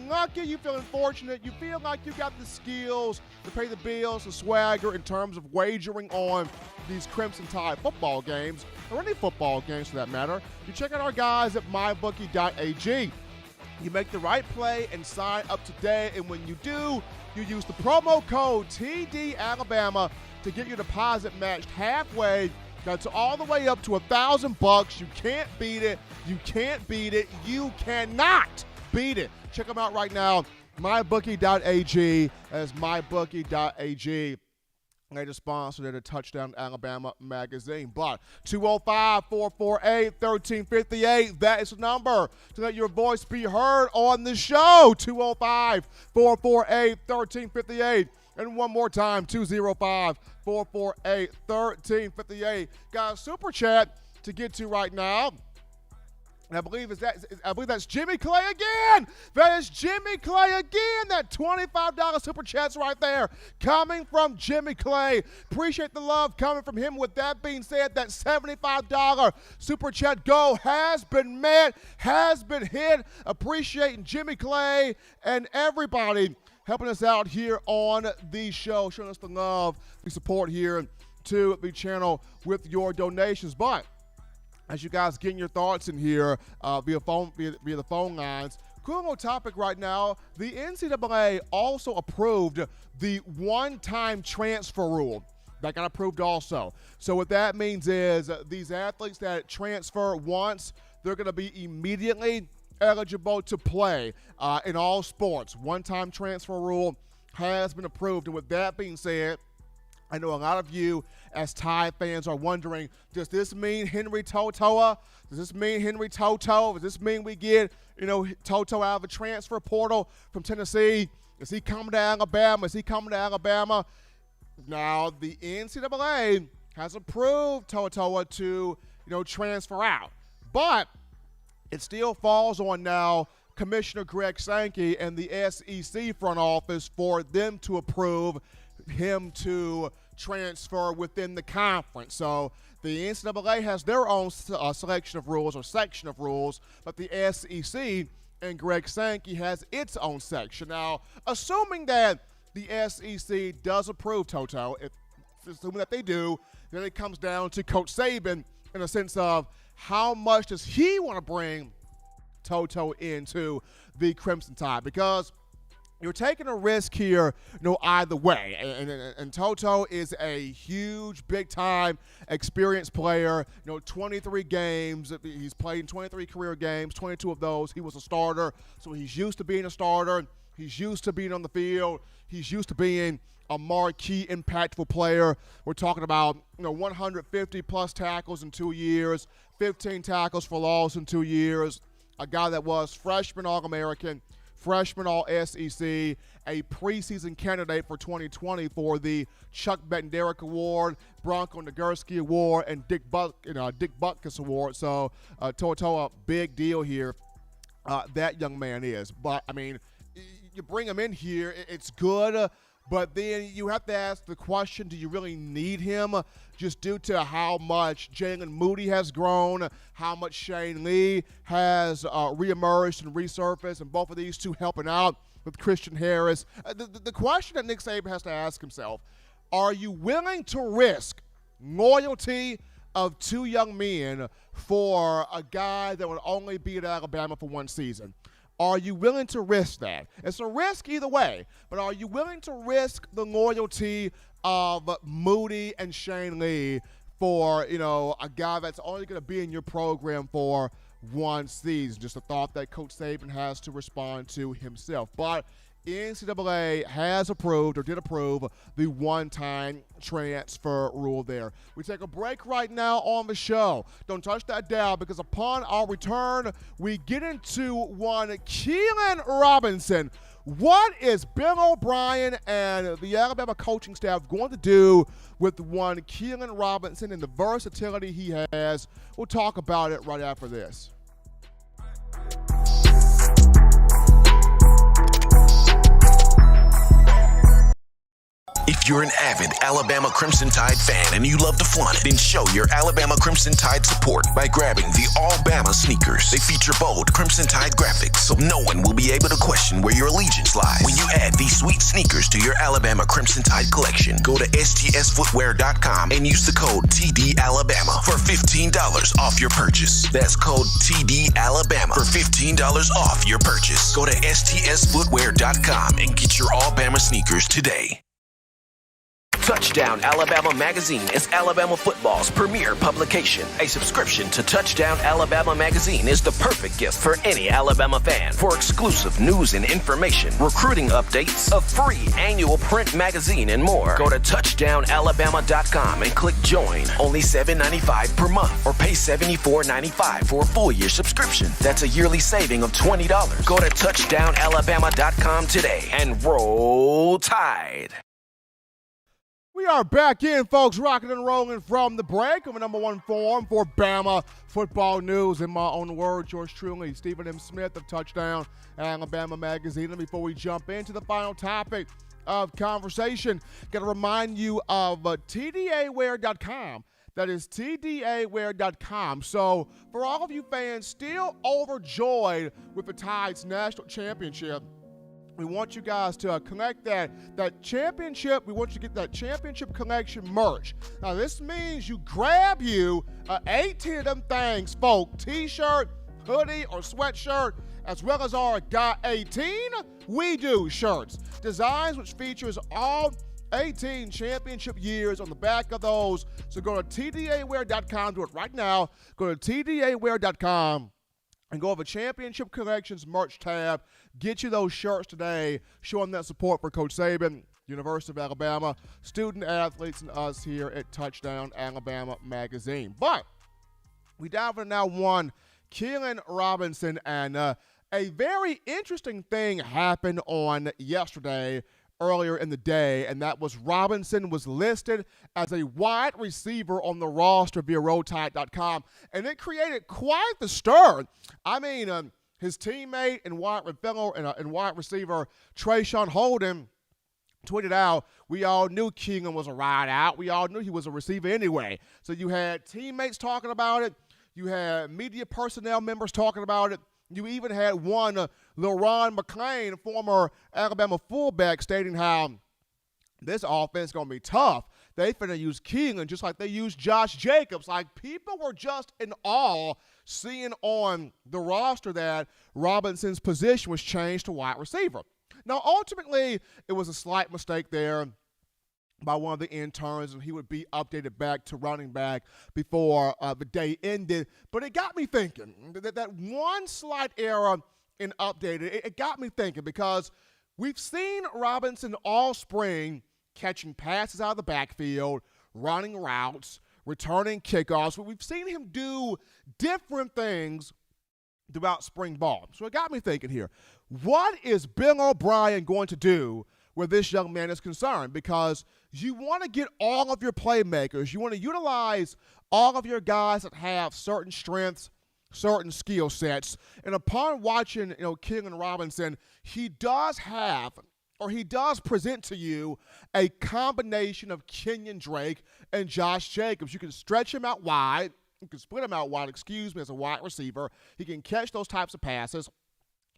lucky, you feeling fortunate, you feel like you got the skills to pay the bills, the swagger in terms of wagering on these Crimson Tide football games, or any football games for that matter. You check out our guys at mybookie.ag. You make the right play and sign up today, and when you do, you use the promo code TDAlabama to get your deposit matched halfway. That's all the way up to $1,000. You can't beat it. You can't beat it. You cannot beat it. Check them out right now. mybookie.ag. That's mybookie.ag. They just sponsored the Touchdown Alabama magazine. But 205-448-1358, that is the number to let your voice be heard on the show. 205-448-1358. And one more time, 205-448-1358. Guys, super chat to get to right now. And I believe that's Jimmy Clay again. That is Jimmy Clay again. That $25 super chat's right there coming from Jimmy Clay. Appreciate the love coming from him. With that being said, that $75 super chat goal has been met, has been hit. Appreciating Jimmy Clay and everybody helping us out here on the show, showing us the love, the support here to the channel with your donations. But as you guys getting your thoughts in here via the phone lines, cool little topic right now. The NCAA also approved the one-time transfer rule. That got approved also. So what that means is these athletes that transfer once, they're going to be immediately eligible to play in all sports. One-time transfer rule has been approved. And with that being said, I know a lot of you as Tide fans are wondering, does this mean Henry To'oTo'o? Does this mean Henry To'oTo'o? Does this mean we get, To'oTo'o out of the transfer portal from Tennessee? Is he coming to Alabama? Now, the NCAA has approved To'oTo'o to, transfer out. But it still falls on now Commissioner Greg Sankey and the SEC front office for them to approve him to transfer within the conference. So the NCAA has their own selection of rules or section of rules, but the SEC and Greg Sankey has its own section. Now, assuming that the SEC does approve To'oTo'o, assuming that they do, then it comes down to Coach Saban in a sense of how much does he want to bring To'oTo'o into the Crimson Tide, because you're taking a risk here, either way. And To'oTo'o is a huge, big-time, experienced player. 23 games. He's played in 23 career games. 22 of those, he was a starter. So he's used to being a starter. He's used to being on the field. He's used to being a marquee, impactful player. We're talking about 150-plus tackles in 2 years, 15 tackles for loss in 2 years. A guy that was freshman All-American, freshman All-SEC, a preseason candidate for 2020 for the Chuck Bednarik Award, Bronco Nagurski Award, and Dick Butkus Award. So To'oTo'o, big deal here. That young man is. But, you bring him in here, it's good. But then you have to ask the question, do you really need him, just due to how much Jalen Moody has grown, how much Shane Lee has reemerged and resurfaced, and both of these two helping out with Christian Harris. The question that Nick Saban has to ask himself, are you willing to risk loyalty of two young men for a guy that would only be at Alabama for one season? Are you willing to risk that? It's a risk either way, but are you willing to risk the loyalty of Moody and Shane Lee for, a guy that's only going to be in your program for one season? Just a thought that Coach Saban has to respond to himself. But NCAA has approved or did approve the one-time transfer rule there. We take a break right now on the show. Don't touch that dial, because upon our return, we get into one Keelan Robinson. What is Bill O'Brien and the Alabama coaching staff going to do with one Keilan Robinson and the versatility he has? We'll talk about it right after this. If you're an avid Alabama Crimson Tide fan and you love to flaunt it, then show your Alabama Crimson Tide support by grabbing the All-Bama sneakers. They feature bold Crimson Tide graphics, so no one will be able to question where your allegiance lies. When you add these sweet sneakers to your Alabama Crimson Tide collection, go to stsfootwear.com and use the code TDAlabama for $15 off your purchase. That's code TDAlabama for $15 off your purchase. Go to stsfootwear.com and get your All-Bama sneakers today. Touchdown Alabama Magazine is Alabama football's premier publication. A subscription to Touchdown Alabama Magazine is the perfect gift for any Alabama fan. For exclusive news and information, recruiting updates, a free annual print magazine, and more, go to touchdownalabama.com and click join. Only $7.95 per month, or pay $74.95 for a full year subscription. That's a yearly saving of $20. Go to touchdownalabama.com today and roll Tide. We are back in, folks, rocking and rolling from the break of a number one forum for Bama football news. In my own words, yours truly, Stephen M. Smith of Touchdown Alabama Magazine. And before we jump into the final topic of conversation, got to remind you of TDAwear.com. That is TDAwear.com. So for all of you fans still overjoyed with the Tide's national championship, we want you guys to collect that championship. We want you to get that championship collection merch. Now, this means you grab you 18 of them things, folk, t-shirt, hoodie, or sweatshirt, as well as our Got 18 We Do shirts. Designs which features all 18 championship years on the back of those. So go to TDAwear.com. Do it right now. Go to TDAwear.com. and go over Championship Collections merch tab. Get you those shirts today, showing that support for Coach Saban, University of Alabama, student athletes, and us here at Touchdown Alabama Magazine. But we dive into now one, Keelan Robinson, and a very interesting thing happened on yesterday, earlier in the day, and that was Robinson was listed as a wide receiver on the roster via RollTide.com, and it created quite the stir. I mean, his teammate and wide receiver Trayshawn Holden tweeted out, "We all knew Keelan was a ride out. We all knew he was a receiver anyway." So you had teammates talking about it. You had media personnel members talking about it. You even had one, LeRon McClain, former Alabama fullback, stating how this offense is going to be tough. They finna use Keelan just like they used Josh Jacobs. Like, people were just in awe seeing on the roster that Robinson's position was changed to wide receiver. Now, ultimately, it was a slight mistake there by one of the interns, and he would be updated back to running back before the day ended. But it got me thinking, that one slight error in updating, it got me thinking, because we've seen Robinson all spring catching passes out of the backfield, running routes, returning kickoffs. We've seen him do different things throughout spring ball. So it got me thinking here, what is Bill O'Brien going to do where this young man is concerned? Because you want to get all of your playmakers. You want to utilize all of your guys that have certain strengths, certain skill sets. And upon watching, Keelan Robinson, he does present to you a combination of Kenyon Drake and Josh Jacobs. You can stretch him out wide. You can split him out wide, as a wide receiver. He can catch those types of passes.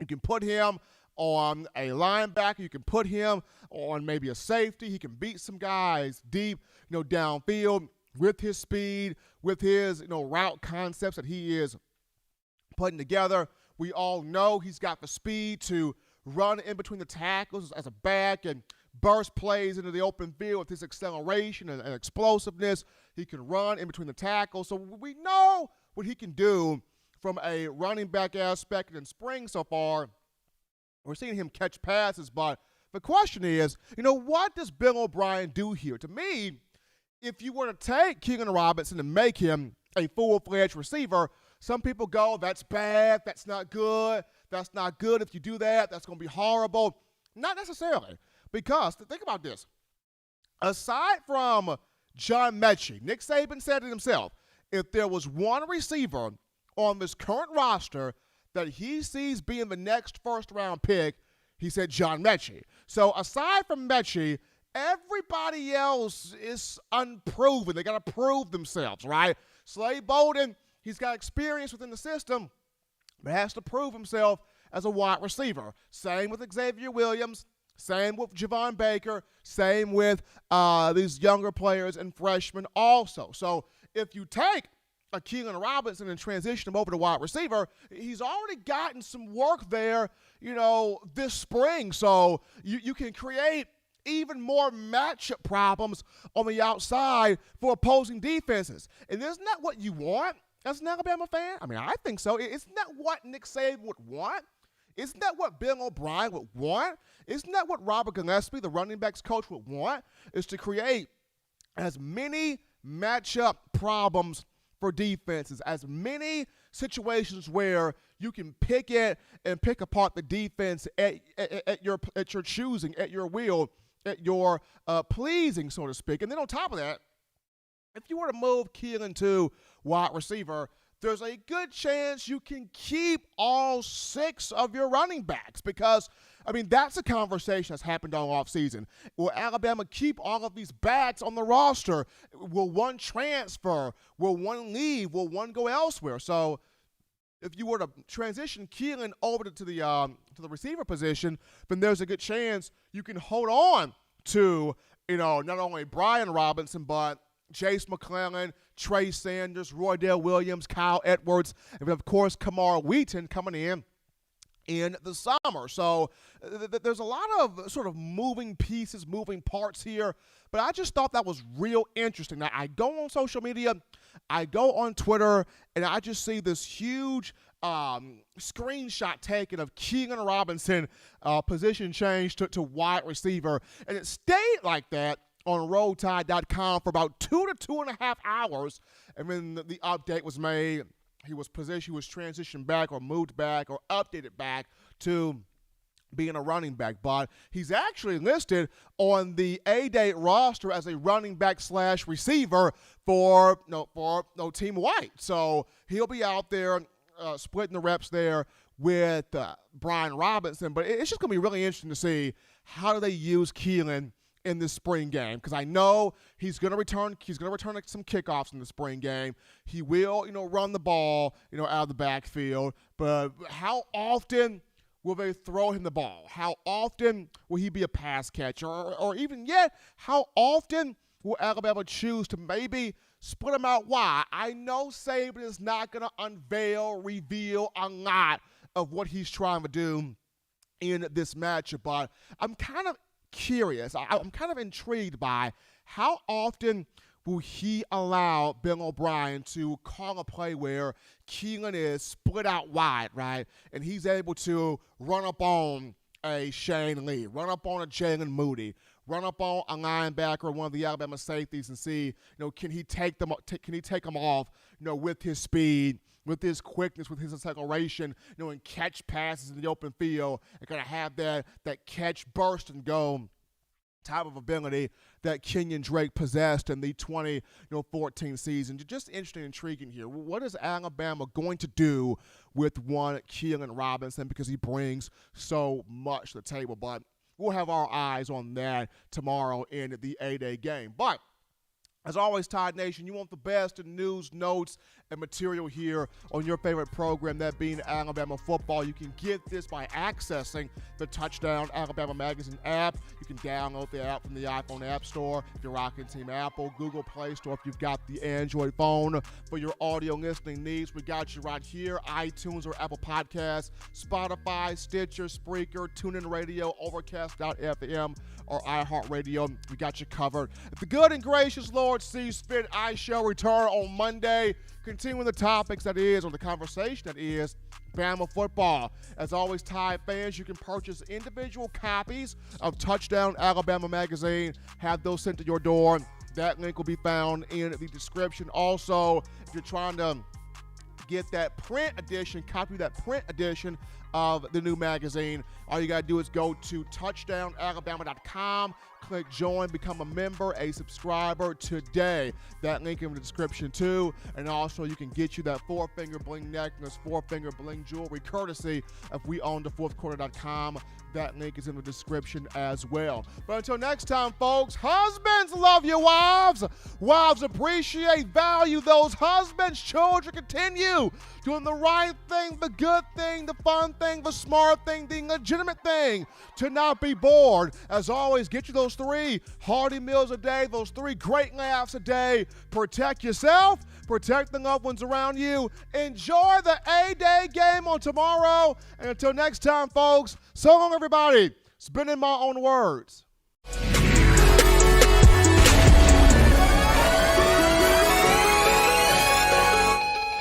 You can put him on a linebacker. You can put him on maybe a safety. He can beat some guys deep, downfield with his speed, with his, route concepts that he is putting together. We all know he's got the speed to run in between the tackles as a back and burst plays into the open field with his acceleration and explosiveness. He can run in between the tackles. So we know what he can do from a running back aspect. And in spring so far, we're seeing him catch passes, but the question is, what does Bill O'Brien do here? To me, if you were to take Keelan Robinson and make him a full-fledged receiver, some people go, that's bad, that's not good, that's not good. If you do that, that's going to be horrible. Not necessarily, because think about this. Aside from John Mechie, Nick Saban said it himself, if there was one receiver on this current roster that he sees being the next first-round pick, he said John Mechie. So aside from Mechie, everybody else is unproven. They got to prove themselves, right? Slade Bolden, he's got experience within the system, but has to prove himself as a wide receiver. Same with Xavier Williams. Same with Javon Baker. Same with these younger players and freshmen also. So if you take a Keelan Robinson and transition him over to wide receiver, he's already gotten some work there, this spring. So you can create even more matchup problems on the outside for opposing defenses. And isn't that what you want as an Alabama fan? I mean, I think so. Isn't that what Nick Saban would want? Isn't that what Bill O'Brien would want? Isn't that what Robert Gillespie, the running backs coach, would want? Is to create as many matchup problems for defenses, as many situations where you can pick it and pick apart the defense at your choosing, at your will, at your pleasing, so to speak. And then on top of that, if you were to move Keelan to wide receiver, there's a good chance you can keep all 6 of your running backs because, that's a conversation that's happened all offseason. Will Alabama keep all of these backs on the roster? Will one transfer? Will one leave? Will one go elsewhere? So if you were to transition Keelan over to the receiver position, then there's a good chance you can hold on to, not only Brian Robinson, but Jace McClellan, Trey Sanders, Roydell Williams, Kyle Edwards, and of course Kamar Wheaton coming in the summer. So there's a lot of sort of moving pieces, moving parts here, but I just thought that was real interesting. Now, I go on social media, I go on Twitter, and I just see this huge screenshot taken of Keelan Robinson position change to wide receiver, and it stayed like that on RollTide.com for about 2 to 2.5 hours, and then the update was made. He was transitioned back or moved back or updated back to being a running back. But he's actually listed on the A-Day roster as a running back / receiver for Team White. So he'll be out there splitting the reps there with Brian Robinson. But it's just going to be really interesting to see how do they use Keelan in this spring game, because I know he's going to return some kickoffs in the spring game. He will, run the ball, out of the backfield. But how often will they throw him the ball? How often will he be a pass catcher? Or even yet, how often will Alabama choose to maybe split him out wide? I know Saban is not going to reveal a lot of what he's trying to do in this matchup, but I'm kind of curious. I'm kind of intrigued by how often will he allow Bill O'Brien to call a play where Keelan is split out wide, right? And he's able to run up on a Shane Lee, run up on a Jalen Moody, run up on a linebacker, one of the Alabama safeties, and see, can he take them off, with his speed, with his quickness, with his acceleration, and catch passes in the open field, and kind of have that catch, burst, and go type of ability that Kenyon Drake possessed in the 2014 season. Just interesting and intriguing here. What is Alabama going to do with one Keelan Robinson, because he brings so much to the table? But we'll have our eyes on that tomorrow in the A-Day game. But as always, Tide Nation, you want the best in news, notes, and material here on your favorite program, that being Alabama football. You can get this by accessing the Touchdown Alabama Magazine app. You can download the app from the iPhone App Store if you're rocking Team Apple, Google Play Store if you've got the Android phone. For your audio listening needs, we got you right here: iTunes or Apple Podcasts, Spotify, Stitcher, Spreaker, TuneIn Radio, Overcast.fm, or iHeartRadio. We got you covered. If the good and gracious Lord sees fit, I shall return on Monday, continuing the topics that is, or the conversation that is, Bama football. As always, Tide fans, you can purchase individual copies of Touchdown Alabama Magazine, have those sent to your door. That link will be found in the description. Also, if you're trying to get that print edition, copy that print edition of the new magazine. All you got to do is go to touchdownalabama.com, click join, become a member, a subscriber today. That link in the description too. And also you can get you that 4-finger bling necklace, 4-finger bling jewelry, courtesy of weownthefourthquarter.com. That link is in the description as well. But until next time, folks, husbands love your wives. Wives appreciate, value those husbands. Children continue doing the right thing, the good thing, the fun thing, the smart thing, the legitimate thing, to not be bored. As always, get you those 3 hearty meals a day, those 3 great laughs a day. Protect yourself, protect the loved ones around you. Enjoy the A-Day game on tomorrow. And until next time, folks, so long, everybody. It's been in my own words.